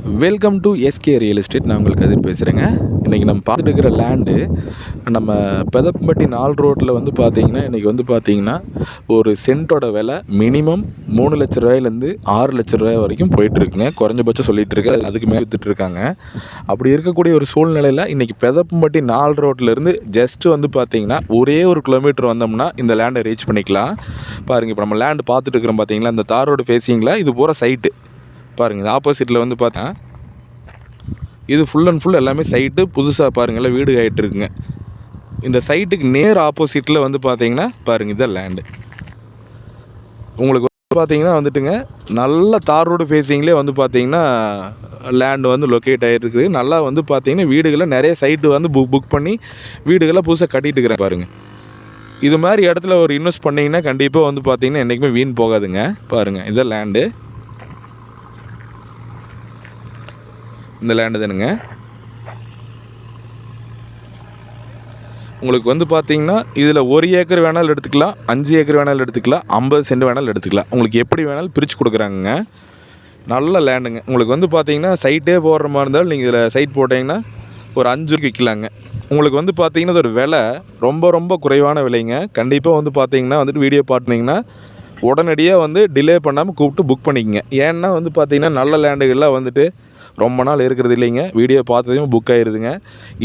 Welcome to SK real estate. நான் உங்களுக்கு கதிர் பேசுகிறேங்க. இன்றைக்கி நம்ம பார்த்துட்டு இருக்கிற லேண்டு நம்ம பெதப்பம்பட்டி 4 ரோட்டில் வந்து பார்த்திங்கன்னா இன்றைக்கி வந்து பார்த்திங்கன்னா ஒரு சென்ட்டோட விலை மினிமம் 3 லட்ச ரூபாயிலேருந்து 6 லட்ச ரூபாய் வரைக்கும் போயிட்டுருக்குங்க. குறைஞ்சபட்சம் சொல்லிகிட்டு இருக்கு, அதுக்கு மேலே விற்றுட்ருக்காங்க. அப்படி இருக்கக்கூடிய ஒரு சூழ்நிலையில் இன்றைக்கி பெதப்பம்பட்டி 4 ரோட்டிலேருந்து ஜஸ்ட்டு வந்து பார்த்திங்கன்னா ஒரே 1 கிலோமீட்டர் வந்தோம்னா இந்த லேண்டை ரீச் பண்ணிக்கலாம். பாருங்கள், இப்போ நம்ம லேண்டு பார்த்துட்டு இருக்கிறோம் பார்த்திங்களா, இந்த தார் ரோடு ஃபேஸிங்கில் இது பூரா சைட்டு பாருங்கள். இது ஆப்போசிட்டில் வந்து பார்த்தா இது ஃபுல் அண்ட் ஃபுல் எல்லாமே சைட்டு புதுசாக பாருங்கள் வீடு ஆகிட்டு இருக்குங்க. இந்த சைட்டுக்கு நேர் ஆப்போசிட்டில் வந்து பார்த்தீங்கன்னா பாருங்கள், இதான் லேண்டு. உங்களுக்கு பார்த்தீங்கன்னா வந்துட்டுங்க நல்ல தார் ரோடு ஃபேஸிங்லேயே வந்து பார்த்தீங்கன்னா லேண்டு வந்து லொக்கேட் ஆகிருக்கு. நல்லா வந்து பார்த்தீங்கன்னா வீடுகளை நிறைய சைட்டு வந்து புக் பண்ணி வீடுகளை புதுசாக கட்டிகிட்டு இருக்கிறேன் பாருங்கள். இது மாதிரி இடத்துல ஒரு இன்வெஸ்ட் பண்ணிங்கன்னா கண்டிப்பாக வந்து பார்த்தீங்கன்னா என்றைக்குமே வீண் போகாதுங்க. பாருங்கள், இதான் லேண்டு. இந்த லேண்டு தானுங்க. உங்களுக்கு வந்து பார்த்தீங்கன்னா இதில் 1 ஏக்கர் வேணாலும் எடுத்துக்கலாம், 5 ஏக்கர் வேணாலும் எடுத்துக்கலாம், 50 சென்ட் வேணாலும் எடுத்துக்கலாம். உங்களுக்கு எப்படி வேணாலும் பிரித்து கொடுக்குறாங்க. நல்ல லேண்டுங்க. உங்களுக்கு வந்து பார்த்தீங்கன்னா சைட்டே போடுற மாதிரி இருந்தாலும் நீங்கள் இதில் சைட் போட்டிங்கன்னா ஒரு 5 விற்கலாங்க. உங்களுக்கு வந்து பார்த்தீங்கன்னா ஒரு விலை ரொம்ப ரொம்ப குறைவான விலைங்க. கண்டிப்பாக வந்து பார்த்தீங்கன்னா வந்துட்டு வீடியோ பார்த்திங்கன்னா உடனடியாக வந்து டிலே பண்ணாமல் கூப்பிட்டு புக் பண்ணிக்கங்க. ஏன்னா வந்து பார்த்தீங்கன்னா நல்ல லேண்டுகள்லாம் வந்துட்டு ரொம்ப நாள் இருக்கிறது இல்லைங்க. வீடியோ பார்த்ததையும் புக் ஆகிடுதுங்க.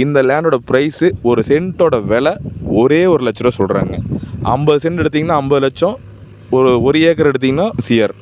இந்த லேண்டோட ப்ரைஸு ஒரு சென்ட்டோட விலை ஒரே 1 லட்ச ரூபா சொல்கிறாங்க. 50 சென்ட் எடுத்திங்கன்னா 50 லட்சம், ஒரு ஏக்கர் எடுத்திங்கன்னா சிஆர்.